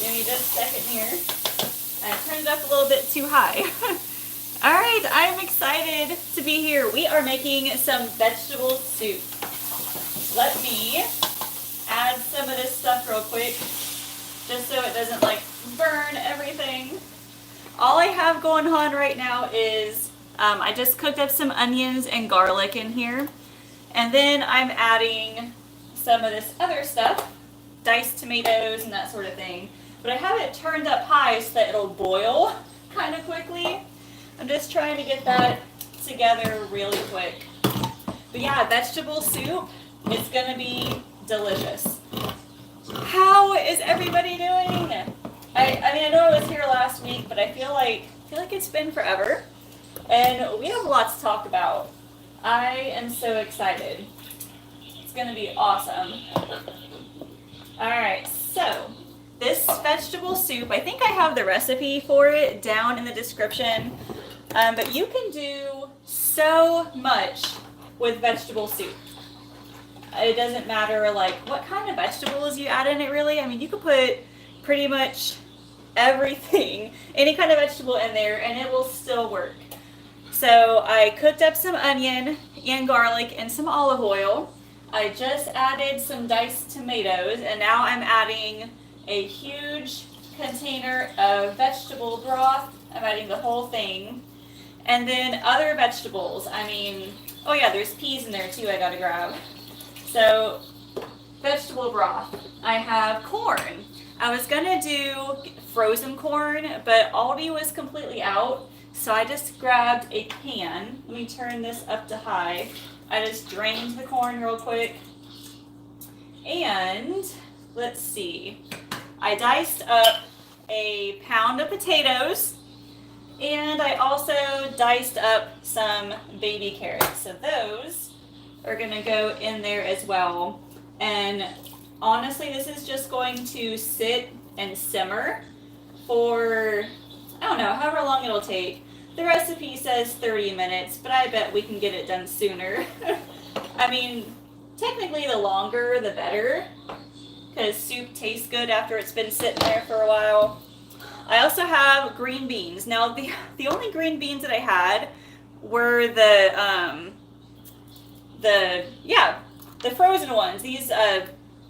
Give me just a second here. I turned it up a little bit too high. All right, I'm excited to be here. We are making some vegetable soup. Let me add some of this stuff real quick, just so it doesn't like burn everything. All I have going on right now is I just cooked up some onions and garlic in here. And then I'm adding some of this other stuff, diced tomatoes and that sort of thing. But I have it turned up high so that it'll boil kind of quickly. I'm just trying to get that together really quick. But yeah, vegetable soup, it's gonna be delicious. How is everybody doing? I mean, I know I was here last week, but I feel like it's been forever. And we have lots to talk about. I am so excited. It's gonna be awesome. All right, so this vegetable soup, I think I have the recipe for it down in the description, but you can do so much with vegetable soup. It doesn't matter like what kind of vegetables you add in it really. I mean, you could put pretty much everything, any kind of vegetable in there, and it will still work. So I cooked up some onion and garlic and some olive oil. I just added some diced tomatoes, and now I'm adding a huge container of vegetable broth. I'm adding the whole thing. And then other vegetables. I mean, oh yeah, there's peas in there too I gotta grab. So, vegetable broth. I have corn. I was gonna do frozen corn, but Aldi was completely out. So I just grabbed a pan. Let me turn this up to high. I just drained the corn real quick. And let's see. I diced up a pound of potatoes. And I also diced up some baby carrots. So those are gonna go in there as well. And honestly, this is just going to sit and simmer for, I don't know, however long it'll take. The recipe says 30 minutes, but I bet we can get it done sooner. I mean, technically the longer the better, because soup tastes good after it's been sitting there for a while. I also have green beans. Now, the only green beans that I had were the frozen ones, these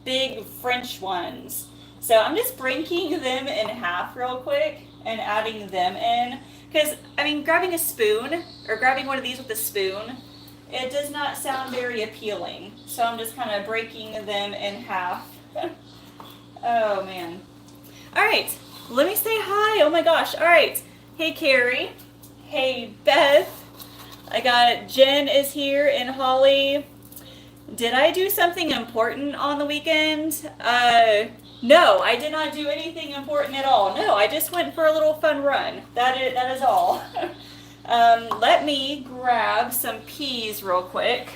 big French ones. So I'm just breaking them in half real quick and adding them in. Because, I mean, grabbing a spoon, or grabbing one of these with a spoon, it does not sound very appealing. So I'm just kind of breaking them in half. Oh, man. All right, let me say hi. Oh, my gosh. All right. Hey, Carrie. Hey, Beth. I got Jen is here and Holly. Did I do something important on the weekend? No, I did not do anything important at all. No, I just went for a little fun run. That is all. Let me grab some peas real quick.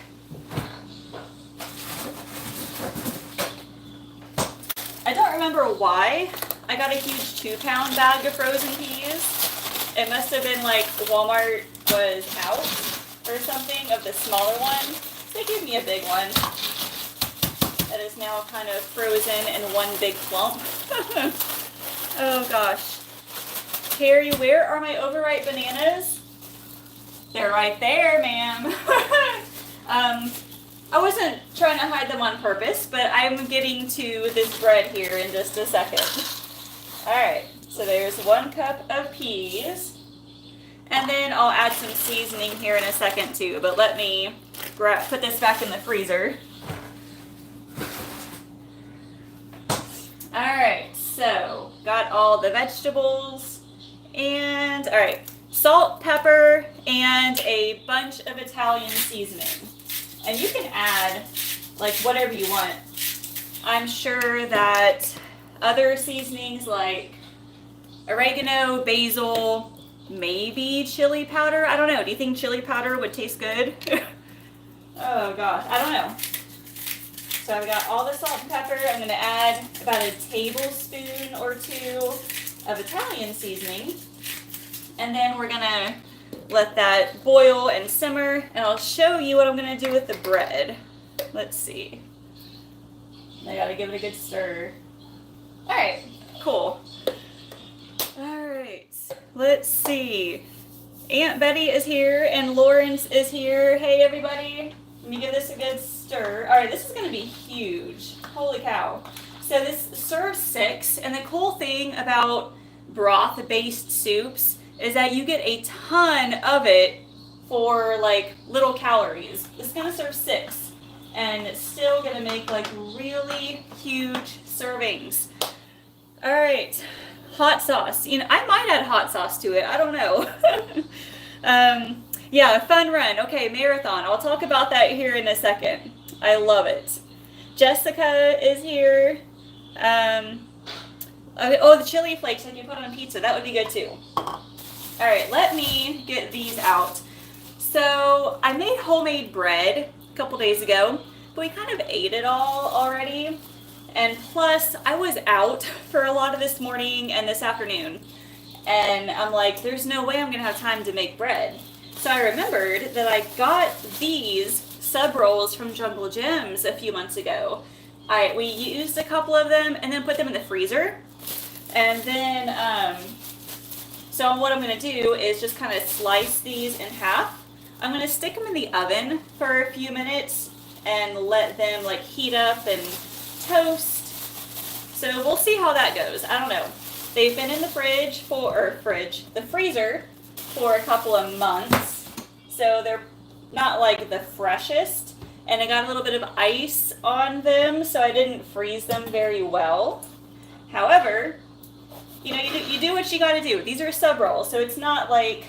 I don't remember why I got a huge 2-pound bag of frozen peas. It must have been like Walmart was out or something of the smaller one. They gave me a big one that is now kind of frozen in one big clump. Oh gosh. Carrie, where are my overripe bananas? They're right there, ma'am. I wasn't trying to hide them on purpose, but I'm getting to this bread here in just a second. Alright, so there's 1 cup of peas. And then I'll add some seasoning here in a second too, but let me put this back in the freezer. Alright, so got all the vegetables and alright, salt, pepper, and a bunch of Italian seasoning. And you can add like whatever you want. I'm sure that other seasonings like oregano, basil, maybe chili powder. I don't know. Do you think chili powder would taste good? Oh gosh, I don't know. So I've got all the salt and pepper. I'm going to add about a tablespoon or 2 of Italian seasoning. And then we're going to let that boil and simmer. And I'll show you what I'm going to do with the bread. Let's see. I got to give it a good stir. All right, cool. let's see. Aunt Betty is here and Lawrence is here. Hey everybody, let me give this a good stir. All right, this is gonna be huge. Holy cow. So this serves 6, and the cool thing about broth-based soups is that you get a ton of it for like little calories. This is gonna serve 6, and it's still gonna make like really huge servings. All right, hot sauce. You know, I might add hot sauce to it. I don't know. Yeah, fun run. Okay, marathon. I'll talk about that here in a second. I love it. Jessica is here. Oh, the chili flakes I can put on pizza. That would be good too. All right, let me get these out. So I made homemade bread a couple days ago, but we kind of ate it all already. And plus, I was out for a lot of this morning and this afternoon. And I'm like, there's no way I'm gonna have time to make bread. So I remembered that I got these sub rolls from Jungle Gyms a few months ago. We used a couple of them and then put them in the freezer. And then, so what I'm gonna do is just kind of slice these in half. I'm gonna stick them in the oven for a few minutes and let them like heat up and toast. So we'll see how that goes. I don't know. They've been in the the freezer for a couple of months. So they're not like the freshest. And I got a little bit of ice on them, so I didn't freeze them very well. However, you know, you do what you gotta do. These are sub rolls, so it's not like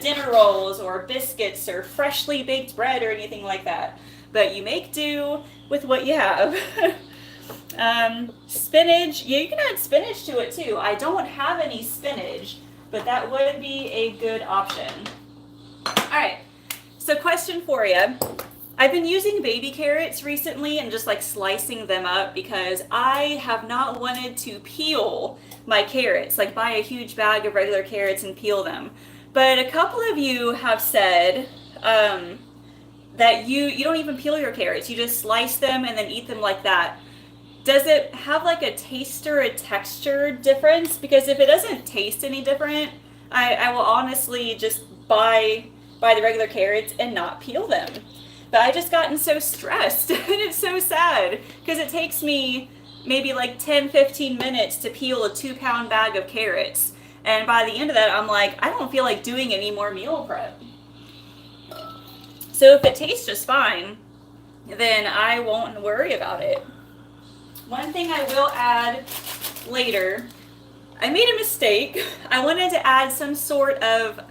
dinner rolls or biscuits or freshly baked bread or anything like that. But you make do with what you have. Spinach, yeah, you can add spinach to it too. I don't have any spinach, but that would be a good option. All right, so question for you. I've been using baby carrots recently and just like slicing them up because I have not wanted to peel my carrots, like buy a huge bag of regular carrots and peel them. But a couple of you have said that you don't even peel your carrots. You just slice them and then eat them like that. Does it have like a taste or a texture difference? Because if it doesn't taste any different, I will honestly just buy the regular carrots and not peel them. But I just gotten so stressed and it's so sad because it takes me maybe like 10-15 minutes to peel a 2-pound bag of carrots. And by the end of that, I'm like, I don't feel like doing any more meal prep. So if it tastes just fine, then I won't worry about it. One thing I will add later, I made a mistake. I wanted to add some sort of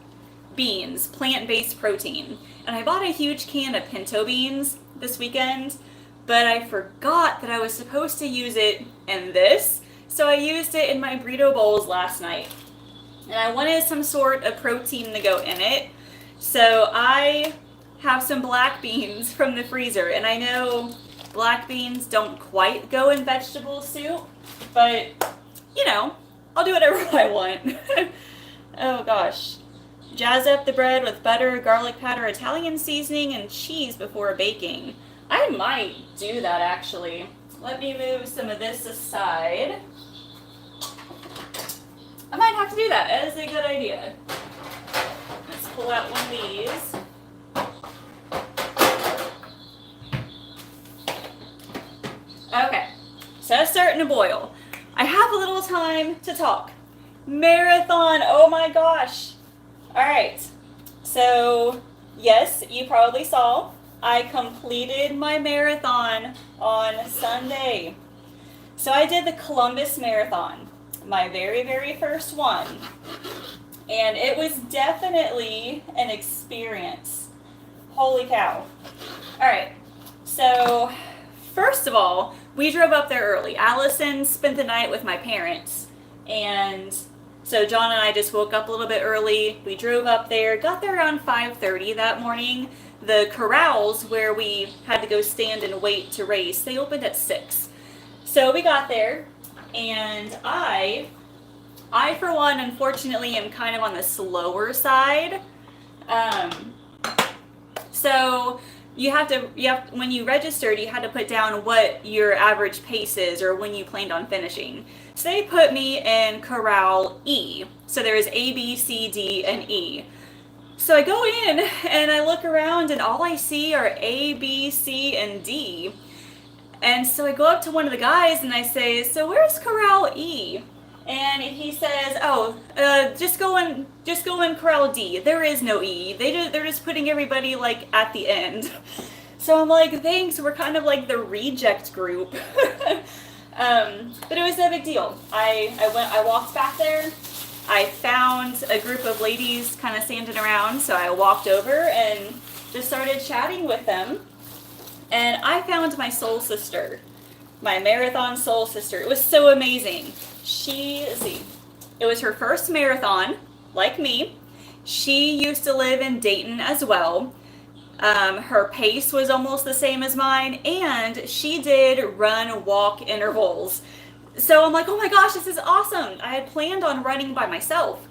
beans, plant-based protein. And I bought a huge can of pinto beans this weekend, but I forgot that I was supposed to use it in this. So I used it in my burrito bowls last night. And I wanted some sort of protein to go in it. So I have some black beans from the freezer. And I know black beans don't quite go in vegetable soup, but you know, I'll do whatever I want. Oh gosh. Jazz up the bread with butter, garlic powder, Italian seasoning, and cheese before baking. I might do that actually. Let me move some of this aside. I might have to do that. That is a good idea. Let's pull out one of these. Okay, so it's starting to boil. I have a little time to talk. Marathon, oh my gosh. All right, so yes, you probably saw I completed my marathon on Sunday. So I did the Columbus Marathon, my very, very first one. And it was definitely an experience. Holy cow. All right, so first of all, we drove up there early. Allison spent the night with my parents, and so John and I just woke up a little bit early. We drove up there, got there around 5:30 that morning. The corrals where we had to go stand and wait to race, they opened at 6. So we got there, and I for one, unfortunately, am kind of on the slower side. So when you registered, you had to put down what your average pace is or when you planned on finishing. So they put me in corral E. So there is A, B, C, D, and E. So I go in and I look around and all I see are A, B, C, and D. And so I go up to one of the guys and I say, "So where's corral E?" And he says, "Oh, just go in corral D. There is no E. They're just putting everybody like at the end." So I'm like, "Thanks. We're kind of like the reject group." But it was no big deal. I walked back there. I found a group of ladies kind of standing around, so I walked over and just started chatting with them. And I found my soul sister, my marathon soul sister. It was so amazing. It was her first marathon, like me. She used to live in Dayton as well. Her pace was almost the same as mine, and she did run walk intervals. So I'm like, oh my gosh, this is awesome. I had planned on running by myself,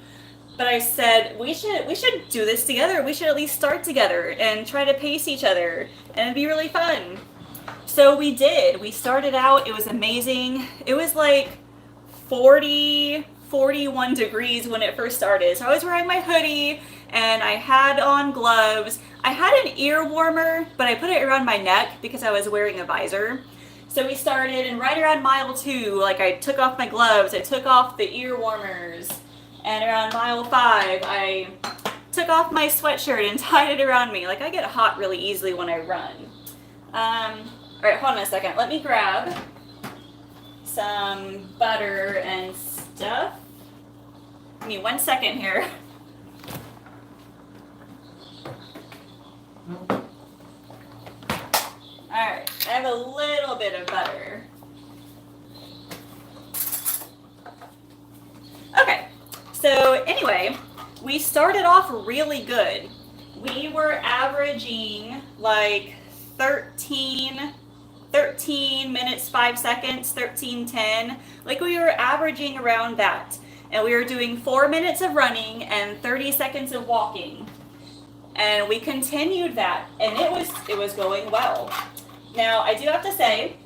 but I said we should do this together. We should at least start together and try to pace each other, and it'd be really fun. So we did. We started out. It was amazing. It was like 41 degrees when it first started. So I was wearing my hoodie and I had on gloves. I had an ear warmer, but I put it around my neck because I was wearing a visor. So we started, and right around mile 2, like I took off my gloves, I took off the ear warmers, and around mile 5, I took off my sweatshirt and tied it around me. Like I get hot really easily when I run. All right, hold on a second. Let me grab some butter and stuff. Give me 1 second here. Alright, I have a little bit of butter. Okay, so anyway, we started off really good. We were averaging like 13 minutes 5 seconds, 13:10. Like we were averaging around that. And we were doing 4 minutes of running and 30 seconds of walking. And we continued that, and it was going well. Now, I do have to say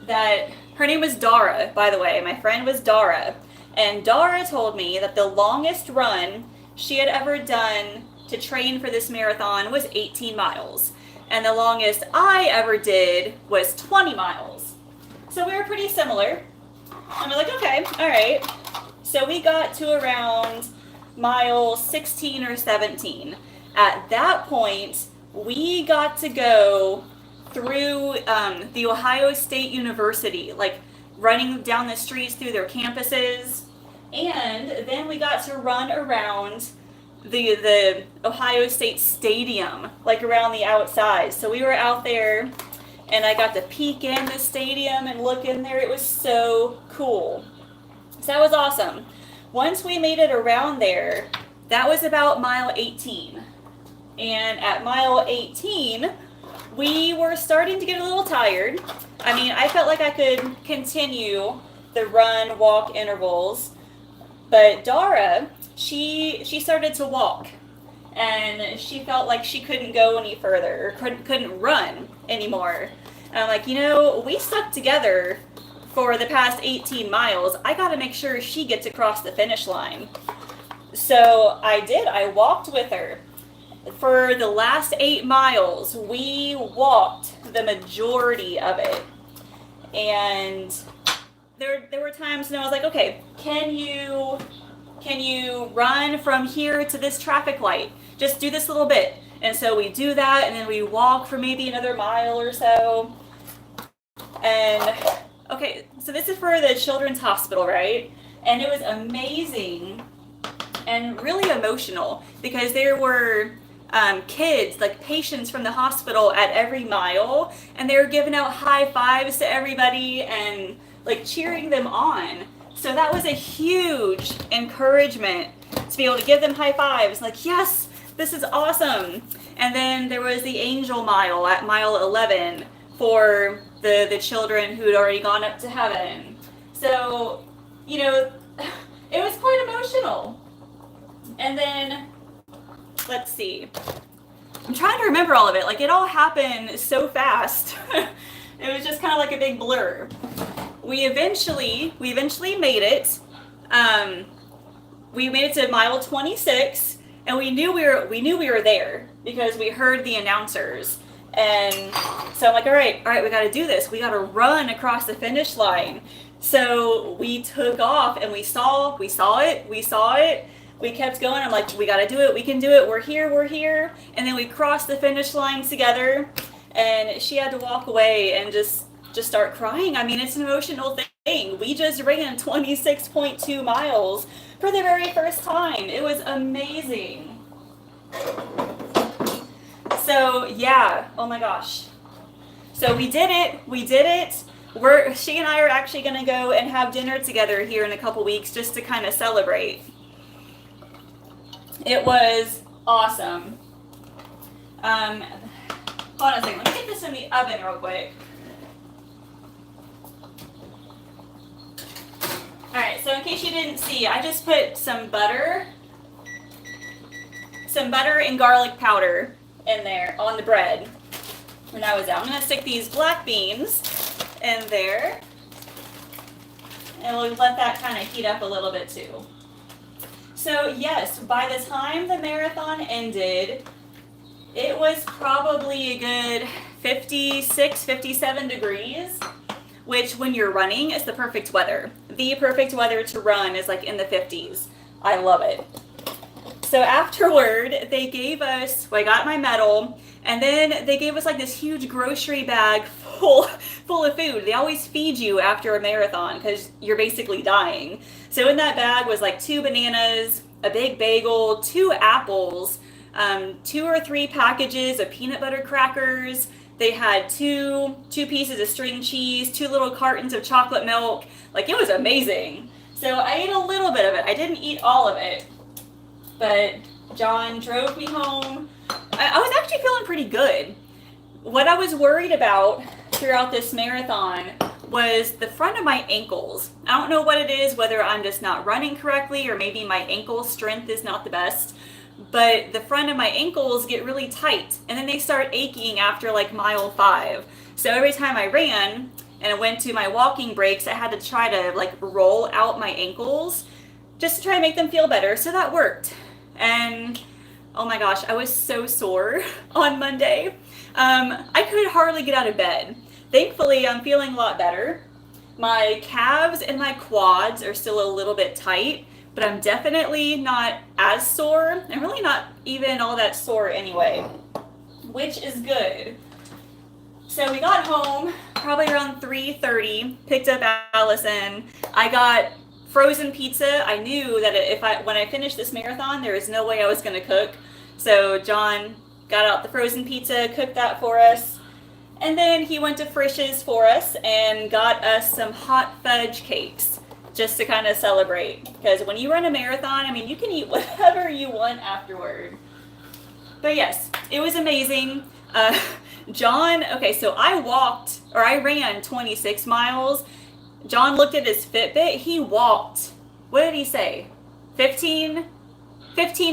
that her name was Dara, by the way. My friend was Dara. And Dara told me that the longest run she had ever done to train for this marathon was 18 miles. And the longest I ever did was 20 miles. So we were pretty similar. And we're like, okay, all right. So we got to around mile 16 or 17. At that point, we got to go through the Ohio State University, like running down the streets through their campuses. And then we got to run around the Ohio State Stadium, like around the outside. So we were out there, and I got to peek in the stadium and look in there. It was so cool. So that was awesome. Once we made it around there, that was about mile 18. And at mile 18, we were starting to get a little tired. I mean, I felt like I could continue the run walk intervals, but Dara, she started to walk, and she felt like she couldn't go any further, or couldn't run anymore. And I'm like, we stuck together for the past 18 miles. I got to make sure she gets across the finish line. So I did. I walked with her. For the last 8 miles, we walked the majority of it. And there were times when I was like, okay, can you run from here to this traffic light? Just do this little bit. And so we do that, and then we walk for maybe another mile or so. And okay, so this is for the Children's Hospital, right? And it was amazing and really emotional because there were kids, like patients from the hospital at every mile, and they were giving out high fives to everybody and like cheering them on. So that was a huge encouragement to be able to give them high fives, like, yes, this is awesome. And then there was the Angel Mile at mile 11 for the children who had already gone up to heaven. So, it was quite emotional. And then, let's see. I'm trying to remember all of it. Like, it all happened so fast. It was just kind of like a big blur. We eventually made it. We made it to mile 26, and we knew we were there because we heard the announcers. And so I'm like, all right, we got to do this. We got to run across the finish line. So we took off, and we saw it. We kept going. I'm like, we got to do it. We can do it. We're here. And then we crossed the finish line together, and she had to walk away and just start crying. I mean, it's an emotional thing. We just ran 26.2 miles for the very first time. It was amazing. So yeah, oh my gosh. So we did it. She and I are actually going to go and have dinner together here in a couple weeks just to kind of celebrate. It was awesome. Hold on a second. Let me get this in the oven real quick. Alright, so in case you didn't see, I just put some butter and garlic powder in there on the bread when I was out. I'm going to stick these black beans in there, and we'll let that kind of heat up a little bit too. So yes, by the time the marathon ended, it was probably a good 56, 57 degrees, which when you're running is the perfect weather. The perfect weather to run is like in the 50s. I love it. So afterward, they gave us, I got my medal, and then they gave us like this huge grocery bag full of food. They always feed you after a marathon because you're basically dying. So in that bag was like 2 bananas, a big bagel, 2 apples, 2 or 3 packages of peanut butter crackers. They had two pieces of string cheese, 2 little cartons of chocolate milk. Like, it was amazing. So I ate a little bit of it. I didn't eat all of it. But John drove me home. I was actually feeling pretty good. What I was worried about throughout this marathon was the front of my ankles. I don't know what it is, whether I'm just not running correctly or maybe my ankle strength is not the best. But the front of my ankles get really tight, and then they start aching after like mile 5. So every time I ran and I went to my walking breaks, I had to try to like roll out my ankles just to try to make them feel better. So that worked. And oh my gosh, I was so sore on Monday. I could hardly get out of bed. Thankfully, I'm feeling a lot better. My calves and my quads are still a little bit tight, but I'm definitely not as sore. I'm really not even all that sore anyway, which is good. So we got home probably around 3:30, picked up Allison. I got frozen pizza. I knew that when I finished this marathon, there was no way I was going to cook. So John got out the frozen pizza, cooked that for us. And then he went to Frisch's for us and got us some hot fudge cakes just to kind of celebrate. Because when you run a marathon, I mean, you can eat whatever you want afterward. But yes, it was amazing. John, okay, so I ran 26 miles. John looked at his Fitbit. He walked, what did he say? 15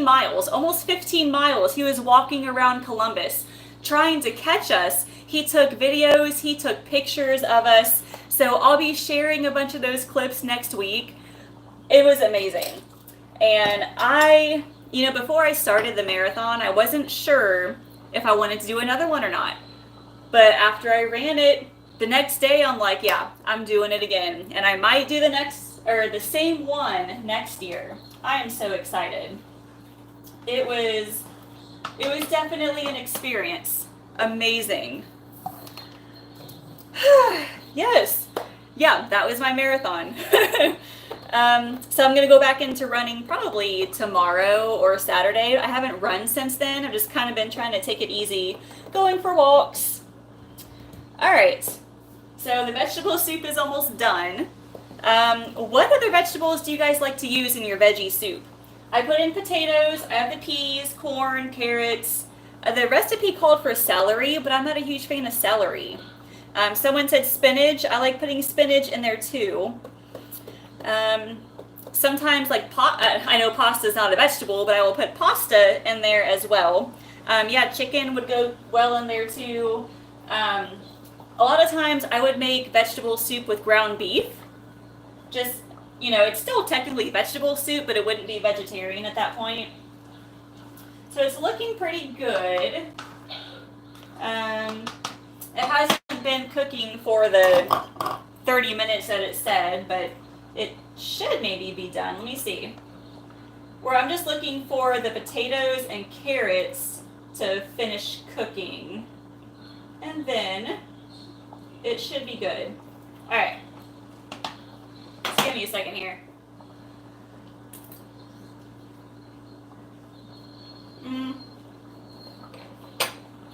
miles, almost 15 miles. He was walking around Columbus trying to catch us. He took videos, he took pictures of us. So I'll be sharing a bunch of those clips next week. It was amazing. And before I started the marathon, I wasn't sure if I wanted to do another one or not. But after I ran it, the next day I'm like, yeah, I'm doing it again. And I might do the same one next year. I am so excited. It was definitely an experience. Amazing. Yes. Yeah, that was my marathon. So I'm going to go back into running probably tomorrow or Saturday. I haven't run since then. I've just kind of been trying to take it easy, going for walks. All right. So the vegetable soup is almost done. What other vegetables do you guys like to use in your veggie soup? I put in potatoes. I have the peas, corn, carrots. The recipe called for celery, but I'm not a huge fan of celery. Someone said spinach. I like putting spinach in there too. Sometimes I know pasta is not a vegetable, but I will put pasta in there as well. Yeah, chicken would go well in there too. Um, a lot of times I would make vegetable soup with ground beef. Just, it's still technically vegetable soup, but it wouldn't be vegetarian at that point. So it's looking pretty good. It hasn't been cooking for the 30 minutes that it said, but it should maybe be done. Let me see. Where I'm just looking for the potatoes and carrots to finish cooking. And then it should be good. Alright. Just give me a second here.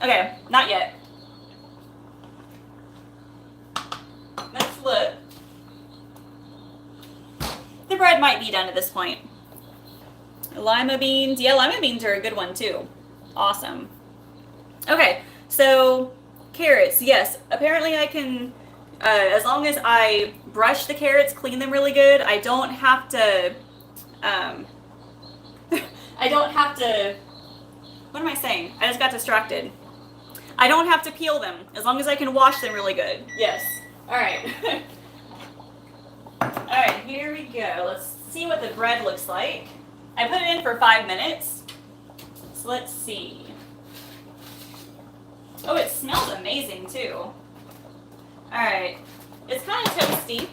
Okay, not yet. Let's look. The bread might be done at this point. Lima beans. Yeah, lima beans are a good one too. Awesome. Okay, so carrots. Yes, apparently I can, as long as I brush the carrots, clean them really good, I don't have to, I don't have to, what am I saying? I just got distracted. I don't have to peel them, as long as I can wash them really good. Yes. Alright. Alright, here we go. Let's see what the bread looks like. I put it in for 5 minutes. So let's see. Oh, it smells amazing too. Alright. It's kind of toasty.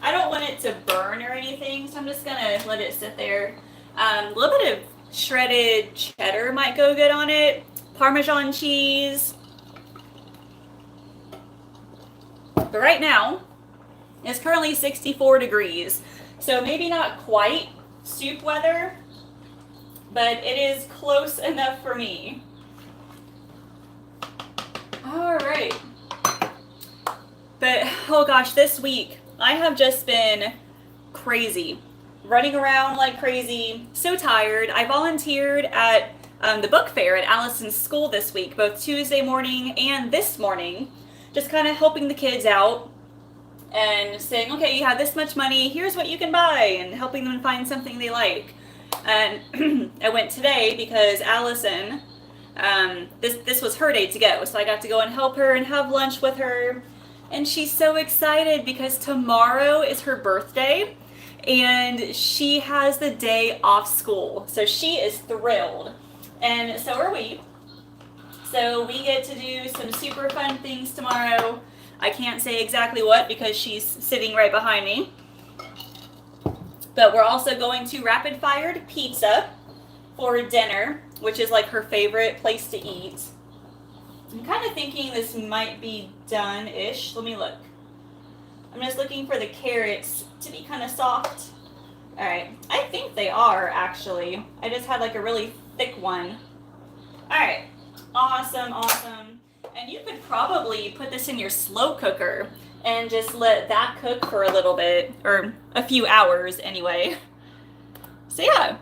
I don't want it to burn or anything, so I'm just gonna let it sit there. A little bit of shredded cheddar might go good on it. Parmesan cheese. But right now, it's currently 64 degrees. So maybe not quite soup weather, but it is close enough for me. All right. But, oh gosh, this week, I have just been crazy. Running around like crazy, so tired. I volunteered at the book fair at Allison's school this week, both Tuesday morning and this morning, just kind of helping the kids out and saying, okay, you have this much money, here's what you can buy, and helping them find something they like. And I went today because Allison, this was her day to go, so I got to go and help her and have lunch with her. And she's so excited because tomorrow is her birthday and she has the day off school. So she is thrilled. And so are we. So we get to do some super fun things tomorrow. I can't say exactly what because she's sitting right behind me. But we're also going to Rapid Fired Pizza for dinner, which is like her favorite place to eat. I'm kind of thinking this might be done-ish. Let me look. I'm just looking for the carrots to be kind of soft. All right. I think they are, actually. I just had like a really thick one. All right. Awesome, awesome. And you could probably put this in your slow cooker and just let that cook for a little bit, or a few hours anyway. So yeah.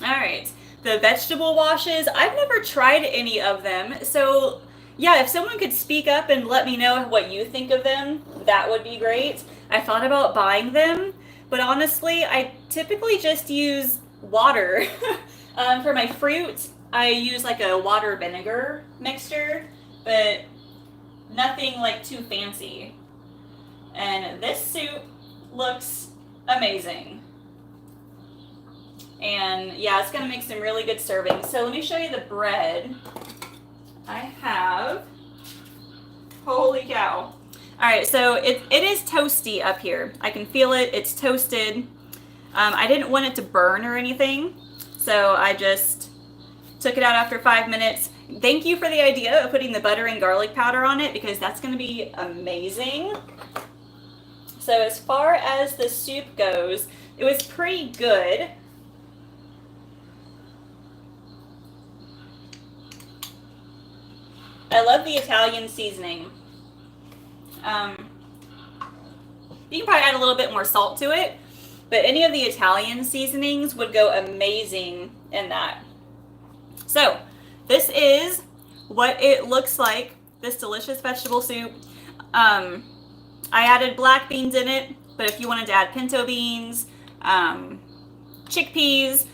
All right. The vegetable washes, I've never tried any of them. So yeah, if someone could speak up and let me know what you think of them, that would be great. I thought about buying them, but honestly, I typically just use water. For my fruit, I use like a water vinegar mixture, but nothing like too fancy. And this soup looks amazing. And yeah, it's gonna make some really good servings. So let me show you the bread. I have, holy cow. All right, so it is toasty up here. I can feel it, it's toasted. I didn't want it to burn or anything, so I just took it out after 5 minutes. Thank you for the idea of putting the butter and garlic powder on it because that's gonna be amazing. So as far as the soup goes, it was pretty good. I love the Italian seasoning. You can probably add a little bit more salt to it, but any of the Italian seasonings would go amazing in that. So this is what it looks like, this delicious vegetable soup. I added black beans in it, but if you wanted to add pinto beans, chickpeas,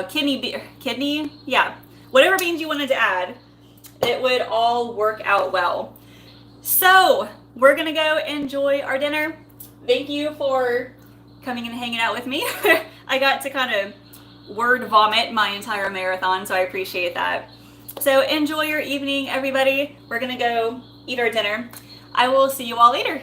kidney, yeah, whatever beans you wanted to add, it would all work out well. So we're gonna go enjoy our dinner. Thank you for coming and hanging out with me. I got to kind of word vomit my entire marathon, so I appreciate that. So enjoy your evening, everybody. We're gonna go eat our dinner. I will see you all later.